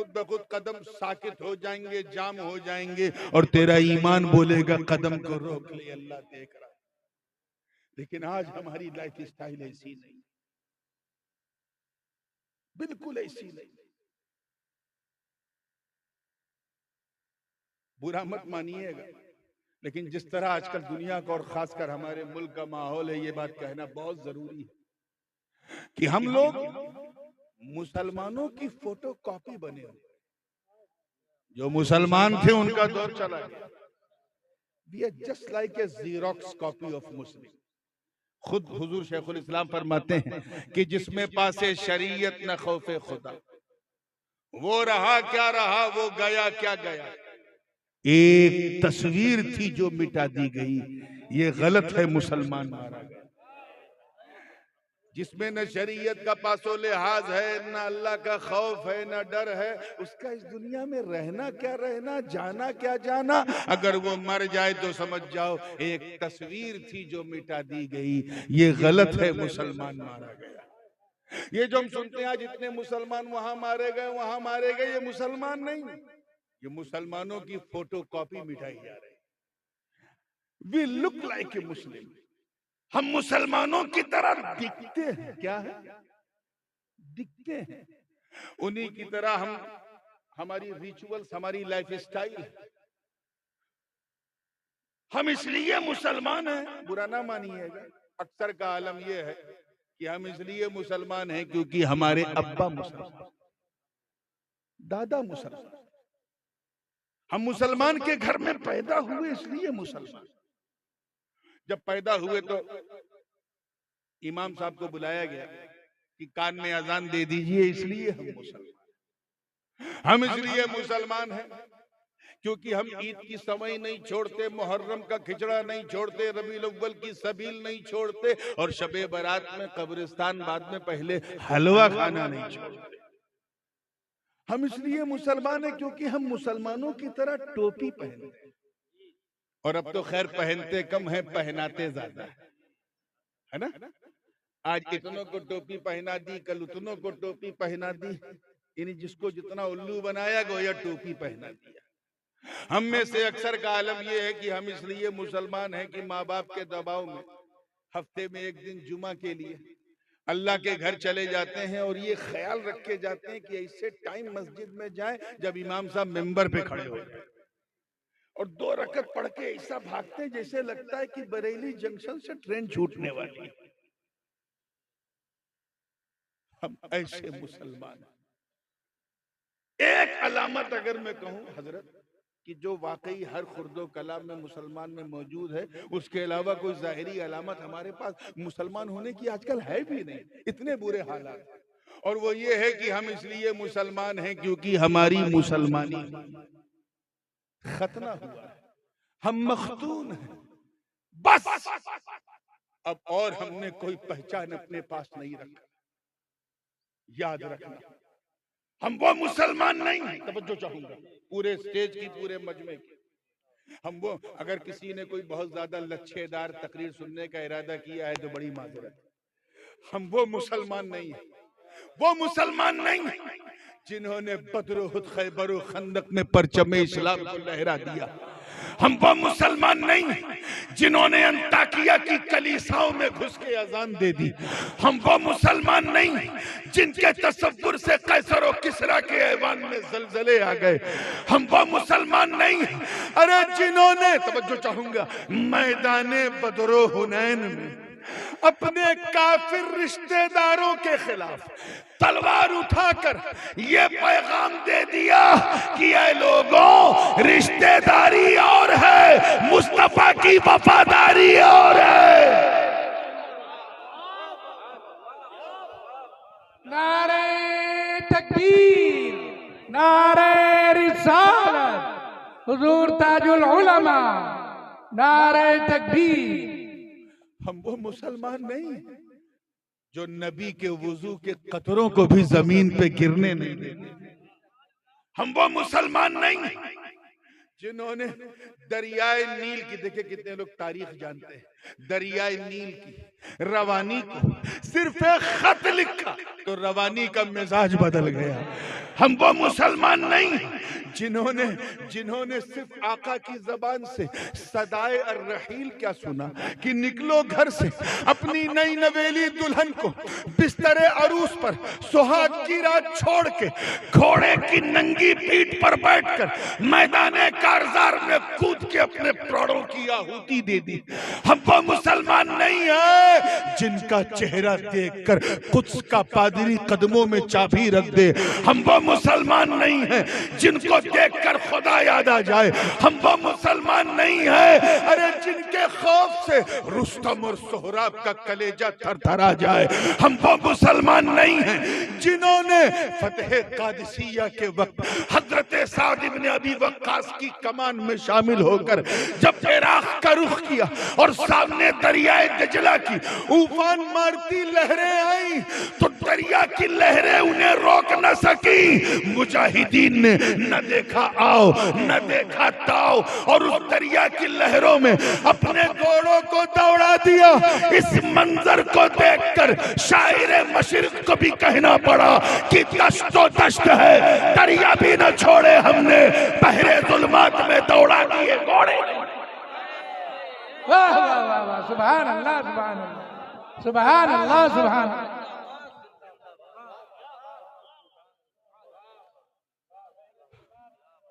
खुद ब खुद कदम साकित हो जाएंगे, जाम हो जाएंगे और तेरा ईमान बोलेगा कदम को रोक ले, अल्लाह देख रहा है। लेकिन आज हमारी लाइफ स्टाइल ऐसी नहीं, बिल्कुल ऐसी नहीं। बुरा मत मानिएगा, लेकिन जिस तरह आजकल दुनिया का और खासकर हमारे मुल्क का माहौल है, ये बात कहना बहुत जरूरी है कि हम लोग मुसलमानों की फोटो कॉपी बने हुए। जो मुसलमान थे उनका दौर चला गया। We are just like a Xerox copy of Muslim। खुद हुजूर शेखुल इस्लाम फरमाते हैं कि जिसमें पासे शरीयत न खौफे खुदा, वो रहा क्या रहा, वो गया क्या गया। एक तस्वीर थी जो मिटा दी गई, ये गलत है, मुसलमान मारा गया। जिसमें न शरीयत का पासो लिहाज है, न अल्लाह का खौफ है, न डर है, उसका इस दुनिया में रहना क्या रहना, जाना क्या जाना। अगर वो मर जाए तो समझ जाओ एक तस्वीर थी जो मिटा दी गई, ये गलत है, मुसलमान मारा गया। ये जो हम सुनते हैं आज इतने मुसलमान वहां मारे गए, वहां मारे गए, ये मुसलमान नहीं, ये मुसलमानों की फोटो कॉपी मिटाई जा रही। वी लुक लाइक ए मुस्लिम, हम मुसलमानों की तरह दिखते हैं। क्या है? दिखते हैं उन्हीं की तरह। हमारी रिचुअल्स, हमारी लाइफ स्टाइल, हम इसलिए मुसलमान हैं, बुरा ना मानिएगा। अक्सर का आलम यह है कि हम इसलिए मुसलमान हैं क्योंकि हमारे अब्बा मुसलमान, दादा मुसलमान, हम मुसलमान के घर में पैदा हुए इसलिए मुसलमान। जब पैदा हुए तो इमाम साहब को बुलाया गया कि कान में अजान दे दीजिए, इसलिए हम मुसलमान। हम इसलिए मुसलमान हैं क्योंकि हम ईद की समय नहीं छोड़ते, मुहर्रम का खिचड़ा नहीं छोड़ते, रबीउल अव्वल की सबील नहीं छोड़ते, और शबे बारात में कब्रिस्तान बाद में पहले हलवा खाना नहीं छोड़ते। हम इसलिए मुसलमान हैं क्योंकि हम मुसलमानों की तरह टोपी पहनते हैं, और अब तो खैर पहनते कम है, पहनाते ज्यादा है ना। आज इतनों को टोपी पहना दी, कल उतनों को टोपी पहना दी, यानी जिसको जितना उल्लू बनाया गोया टोपी पहना दिया। हम में से अक्सर का आलम यह है कि हम इसलिए मुसलमान हैं कि माँ बाप के दबाव में हफ्ते में एक दिन जुमा के लिए अल्लाह के घर चले जाते हैं, और ये ख्याल रख के जाते हैं कि ऐसे टाइम मस्जिद में जाएं जब इमाम साहब मिंबर पे खड़े हो जाए, और 2 रकत पढ़ के ऐसा भागते हैं जैसे लगता है कि बरेली जंक्शन से ट्रेन छूटने वाली है। हम ऐसे मुसलमान। एक अलामत अगर मैं कहूं हजरत कि जो वाकई हर खुर्दो कलाम में मुसलमान में मौजूद है, उसके अलावा कोई जाहिरी अलामत हमारे पास मुसलमान होने की आजकल है भी नहीं, इतने बुरे हालात। और वो ये है कि हम इसलिए मुसलमान हैं क्योंकि हमारी मुसलमानी खतना हुआ है, हम मखतून हैं बस। अब और हमने कोई पहचान अपने पास नहीं रखा। याद रखना, हम वो मुसलमान नहीं हैं। तवज्जो चाहूंगा पूरे स्टेज की, पूरे मजमे की। हम वो, अगर किसी ने कोई बहुत ज्यादा लच्छेदार तकरीर सुनने का इरादा किया है तो बड़ी माजरत, हम वो मुसलमान नहीं हैं। वो मुसलमान नहीं हैं जिन्होंने बद्र, उहद, खैबर और खंदक में परचम इस्लाम को लहरा दिया। हम वो मुसलमान नहीं हैं जिन्होंने अंताकिया की कलीसाओं में घुस के अजान दे दी। हम वो मुसलमान नहीं हैं जिनके तसव्वुर से कैसर और किसरा के ऐवान में जलजले आ गए। हम वो मुसलमान नहीं हैं, अरे जिन्होंने, तवज्जो चाहूंगा, मैदाने बदरो हुनैन में अपने काफिर रिश्तेदारों के खिलाफ तलवार उठाकर ये पैगाम दे दिया कि ये लोगों, रिश्तेदारी और है, मुस्तफा की वफादारी और है। नारे तकबीर, नारे रिसालत, हुजूर ताजुल उलमा, नारे तकबीर। हम वो मुसलमान नहीं जो नबी के वुजू के कतरों को भी जमीन पे गिरने नहीं देते। हम वो मुसलमान नहीं जिन्होंने दरियाए नील की, देखिए कितने लोग तारीख जानते हैं, दरियाए नील की रवानी को सिर्फ एक खत लिखा तो रवानी का मिजाज बदल गया। हम वो मुसलमान नहीं जिन्होंने जिन्होंने सिर्फ आका की जबान से सदाए अर्रहील क्या सुना कि निकलो घर से अपनी नई नवेली दुल्हन को बिस्तरे अरूस पर सुहाग की रात छोड़ के घोड़े की नंगी पीठ पर बैठकर मैदाने कारजार में कूद के अपने प्राणों की आहुति दे दी। हम वो मुसलमान नहीं है जिनका चेहरा देखकर कुद्स का पादरी कदमों में चाबी रख दे। हम वो मुसलमान नहीं है जिनको देखकर खुदा याद आ जाए। हम वो मुसलमान नहीं है अरे जिनके खौफ से रुस्तम और सोहराब का कलेजा थरथरा जाए। हम वो मुसलमान नहीं है जिन्होंने फतेह कादिसिया के वक्त हजरत साद इब्न अबी वक्कास की कमान में शामिल होकर जब इराक का रुख किया और सामने दरियाए दजला की उफान मारती लहरें आई तो दरिया की लहरें उन्हें रोक न सकी। मुजाहिदीन ने न देखा आओ न देखा ताओ और उस दरिया की लहरों में अपने घोड़ों को दौड़ा दिया। इस मंजर को देखकर शायर मशरिक को भी कहना पड़ा कि दश्तो दश्त है, दरिया भी न छोड़े हमने, बहरे जुल्मात में दौड़ा दिए घोड़े। वाह वाह वाह वाह, सुभान अल्लाह सुभान अल्लाह सुभान अल्लाह सुभान अल्लाह।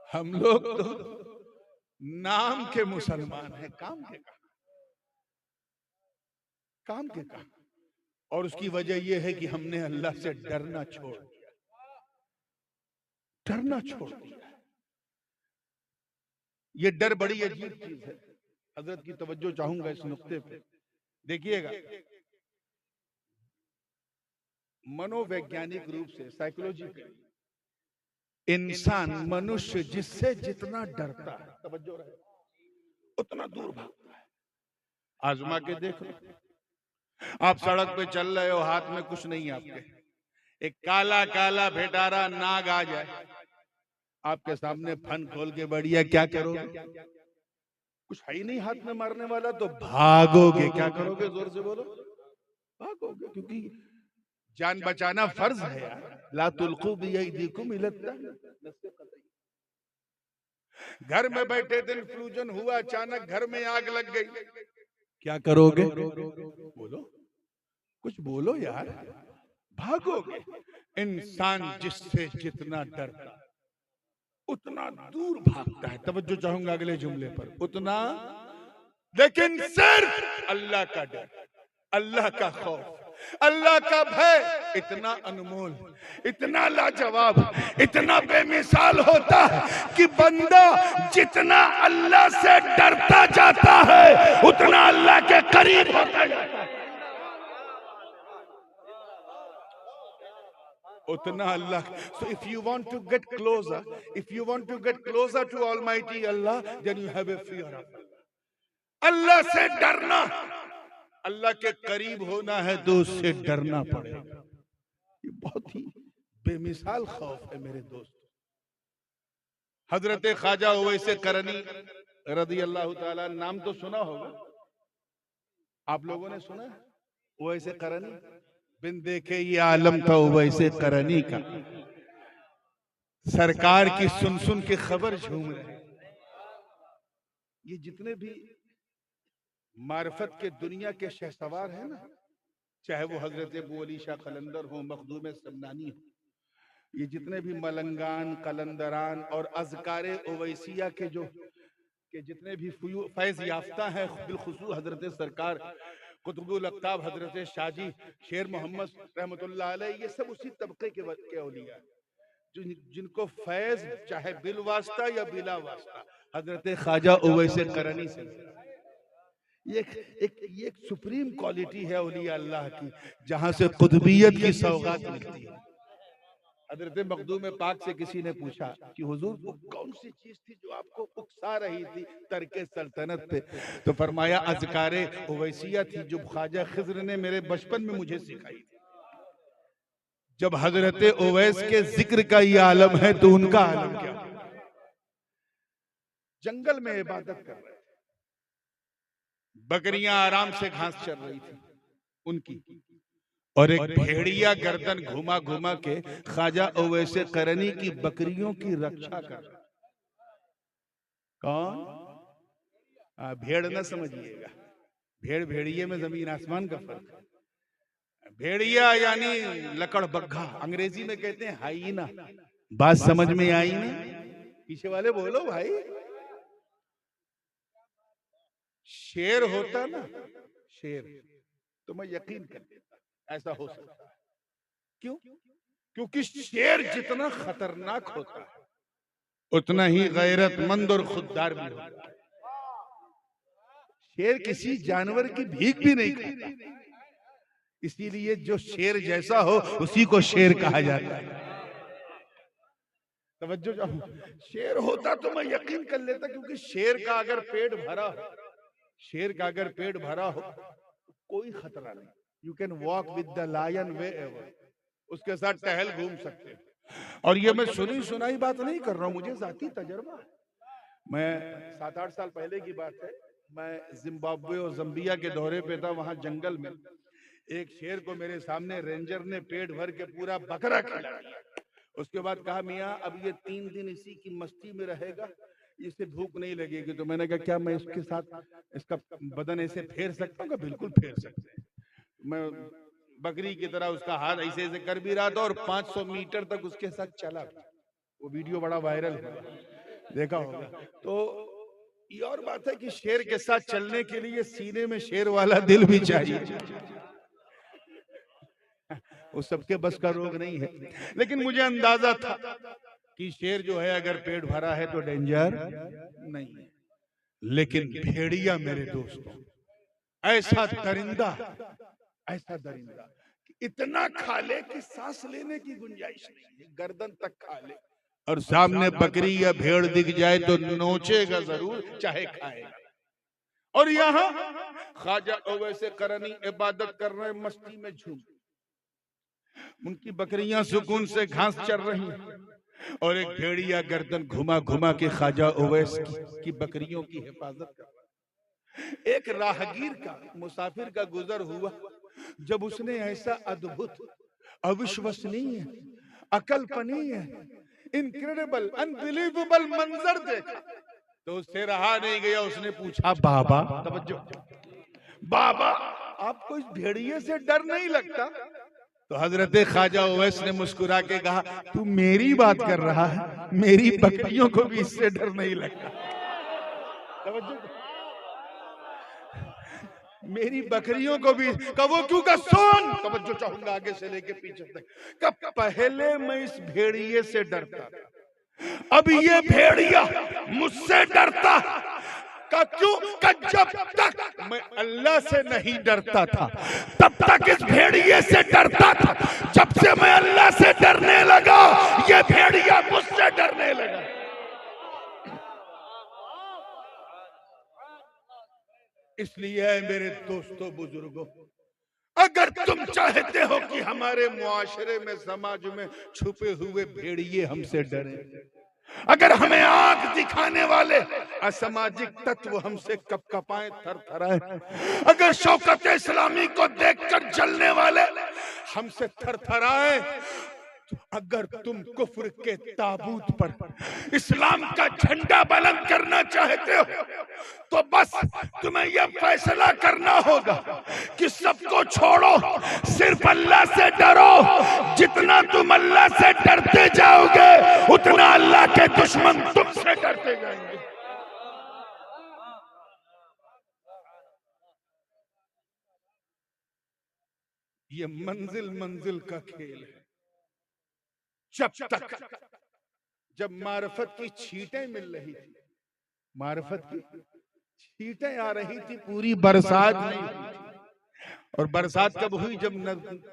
हम लोग तो नाम के मुसलमान हैं, काम के काम और उसकी वजह यह है कि हमने अल्लाह से डरना छोड़ दिया, डरना छोड़ दिया। ये डर बड़ी अजीब चीज है। हजरत की तवज्जो चाहूंगा इस नुक्ते पे, देखिएगा मनोवैज्ञानिक रूप से, साइकोलॉजिकली इंसान मनुष्य जिससे जितना डरता है, तवज्जो रहे, उतना दूर भागता है। आजमा के देख लो, आप सड़क पे चल रहे हो, हाथ में कुछ नहीं आपके, एक काला काला भेटारा नाग आ जाए आपके सामने, फन खोल के बढ़िया, क्या करोगे? कुछ है ही नहीं हाथ में मारने वाला तो भागोगे। क्या करोगे? जोर से बोलो, भागोगे, क्योंकि जान बचाना फर्ज है यार। ला तुल्कू बियदीकुम इला तहलुका। घर में बैठे दिन फ्लूजन हुआ, अचानक घर में आग लग गई, क्या करोगे? बोलो, कुछ बोलो यार, भागोगे। इंसान जिससे जितना डरता उतना दूर भागता है। तवज्जो चाहूंगा अगले जुमले पर, उतना, लेकिन सिर्फ अल्लाह का डर, अल्लाह का खौफ, अल्लाह का भय इतना अनमोल, इतना लाजवाब, इतना बेमिसाल होता है कि बंदा जितना अल्लाह से डरता जाता है उतना अल्लाह के करीब होता जाता है, उतना अल्लाह। So if you want to get closer, if you want to get closer to Almighty Allah, then you have a fear of Allah. अल्लाह से डरना, अल्लाह के करीब होना है तो उससे डरना पड़ेगा। ये बहुत ही बेमिसाल खौफ है मेरे दोस्त। हजरत ख्वाजा उवैसे करनी रज़ी अल्लाह ताला, नाम तो सुना होगा आप लोगों ने, सुना है उवैसे करनी? बिन देखे ये आलम था उवैसे करनी का, सरकार की सुन सुन के खबर झूम रहे। ये जितने भी मार्फत के दुनिया के शहसवार हैं ना, चाहे वो हजरत अबू अली शाह कलंदर हो, मखदूम समनानी हो, ये जितने भी मलंगान, कलंदरान और अज़कारे उवैसिया के जितने भी फैज याफ्ता है, बिलखुसूस हजरत सरकार कुतुबुल अक्ताब हजरत शाजी शेर मोहम्मद रहमतुल्लाह अलैह, ये सब उसी तबके के औलिया जिनको फैज चाहे बिल वास्ता या बिला वास्ता हजरत ख्वाजा उवैसे करनी से, ये एक सुप्रीम क्वालिटी है औलिया अल्लाह की, जहां से कुतुबियत की सौगात मिलती है। हजरत मखदूम पाक से किसी ने पूछा कि हुजूर वो कौन सी चीज थी जो आपको उकसा रही थी तरके सल्तनत पे? तो फरमाया अज़कारे उवैसिया थी जो ख्वाजा खिज़्र ने मेरे बचपन में मुझे सिखाई थी। जब हजरत उवैस के जिक्र का ये आलम है तो उनका आलम क्या? जंगल में इबादत कर रहे थे, बकरियां आराम से घास चर रही थी उनकी, और एक भेड़िया गर्दन घुमा घुमा के ख्वाजा ओवैसे करनी की बकरियों की रक्षा कर रहा। कौन? भेड़ न समझिएगा, भेड़ भेड़िए में जमीन आसमान का फर्क है। भेड़िया यानी लकड़ बग्घा, अंग्रेजी में कहते हैं हाइना। बात समझ में आई ना? पीछे वाले बोलो भाई। शेर होता ना, शेर, तो मैं यकीन कर लेता ऐसा हो सकता है। क्यों? क्योंकि शेर जितना खतरनाक होता है उतना ही गैरतमंद और खुददार भी होता है। शेर किसी जानवर की भीख भी नहीं खाता, इसीलिए जो शेर जैसा हो उसी को शेर कहा जाता है। तवज्जो जाओ, शेर होता तो मैं यकीन कर लेता, क्योंकि शेर का अगर पेट भरा हो, शेर का अगर पेट भरा हो कोई खतरा नहीं। You can walk with the lion wherever, उसके साथ टहल घूम सकते हैं। और ये मैं सुनी सुनाई बात नहीं कर रहा हूं, मुझे जाती तजर्बा है। मैं 7-8 साल पहले की बात है, मैं जिम्बाब्वे और जम्बिया के दौरे पे था। वहां जंगल में एक शेर को मेरे सामने रेंजर ने पेट भर के पूरा बकरा खिला दिया। उसके बाद कहा, मियाँ अब ये 3 दिन इसी की मस्ती में रहेगा, इसे भूख नहीं लगेगी। तो मैंने कहा, क्या मैं इसके साथ इसका बदन ऐसे फेर सकता हूँ? बिल्कुल फेर सकते हैं। मैं बकरी की तरह उसका हाथ ऐसे ऐसे कर भी रहा था और 500 मीटर तक उसके साथ चला। वो वीडियो बड़ा वायरल हुआ, देखा होगा। तो ये और बात है कि शेर के साथ चलने के लिए सीने में शेर वाला दिल भी चाहिए। वो सबके बस का रोग नहीं है, लेकिन मुझे अंदाजा था कि शेर जो है अगर पेट भरा है तो डेंजर नहीं है। लेकिन भेड़िया मेरे दोस्तों ऐसा दरिंदा कि इतना खा ले कि सांस लेने की गुंजाइश नहीं है, गर्दन तक खा ले, और सामने बकरी या भेड़ दिख जाए तो नोचेगा जरूर, चाहे खाएगा। और यहाँ ख्वाजा ओवैसे करनी इबादत कर रहे, मस्ती में झूम, उनकी बकरियां सुकून से घास चर रही हैं, और एक भेड़िया गर्दन घुमा घुमा के ख्वाजा ओवैस की बकरियों की हिफाजत कर रहा। एक राहगीर का, मुसाफिर का गुजर हुआ, जब उसने ऐसा अद्भुत, अविश्वसनीय, अकल्पनीय, इनक्रेडिबल, अनबिलीवेबल मंजर देखा तो उससे रहा नहीं गया। उसने पूछा, बाबा, तवज्जो, बाबा आपको इस भेड़िए से डर नहीं लगता? तो हजरत ख्वाजा ओवैस ने मुस्कुरा के कहा, तू मेरी बात कर रहा है, मेरी बकरियों को भी इससे डर नहीं लगता। मेरी बकरियों को भी कबो क्यों का सुन, तवज्जो चाहूंगा आगे से लेके पीछे तक। कब पहले मैं इस भेड़िए से डरता था, अब ये भेड़िया मुझसे डरता का क्यों? जब तक मैं अल्लाह से नहीं डरता था तब तक इस भेड़िए से डरता था। जब से मैं अल्लाह से डरने लगा ये भेड़िया मुझसे डरने लगा। इसलिए मेरे दोस्तों बुजुर्गों, अगर तुम चाहते हो कि हमारे मुआशरे में, समाज में छुपे हुए भेड़िए हमसे डरे, अगर हमें आंख दिखाने वाले असामाजिक तत्व हमसे कपकपाएं, थरथराएं, अगर शौकत इस्लामी को देखकर जलने वाले हमसे थरथराएं, तो अगर तुम कुफ्र के ताबूत पर इस्लाम का झंडा बुलंद करना चाहते हो तो बस तुम्हें यह फैसला करना होगा कि सबको छोड़ो, सिर्फ अल्लाह से डरो। जितना तुम अल्लाह से डरते जाओगे उतना अल्लाह के दुश्मन तुमसे डरते जाएंगे। ये मंजिल मंजिल का खेल है। जब मार्फत की छींटें मिल रही थी, मार्फत की छींटें आ रही थी, पूरी बरसात नहीं हुई थी। और बरसात कब हुई? जब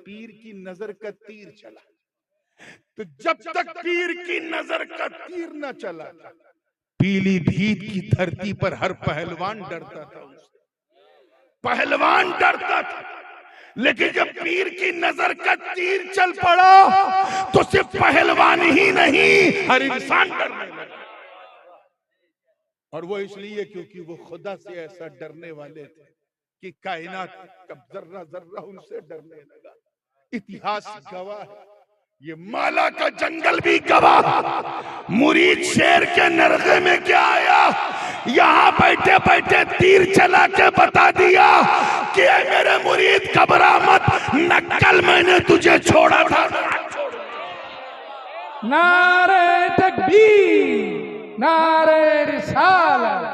पीर की नजर का तीर चला। तो जब तक पीर की नजर का तीर न चला था, पीलीभीत की धरती पर हर पहलवान डरता था, पहलवान डरता था। लेकिन जब पीर की नजर का तीर चल पड़ा तो सिर्फ पहलवान ही नहीं, हर इंसान डरने लगा। और वो इसलिए क्योंकि वो खुदा से ऐसा डरने वाले थे कि कायनात का जर्रा जर्रा उनसे डरने लगा। इतिहास गवाह है, ये माला का जंगल भी गवाह। मुरीद शेर के नरगे में क्या आया, यहाँ बैठे बैठे तीर चला के बता दिया कि ऐ मेरे मुरीद घबरा मत, नक्कल मैंने तुझे छोड़ा था। नारे तकबीर, नारे रिसालत,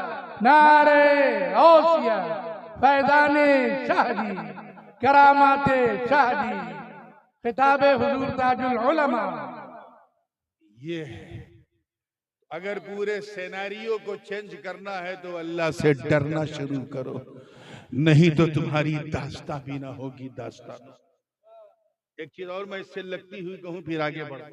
नारे औसिया, फैज़ाने शाहदी, करामाते शाहदी, किताबे हुजूर ताजुल उलमा। ये अगर पूरे सिनेरियो को चेंज करना है तो अल्लाह से डरना शुरू करो, नहीं तो तुम्हारी दास्तां भी ना होगी दास्तां। एक चीज और मैं इससे लगती हुई कहूं फिर आगे बढ़ो।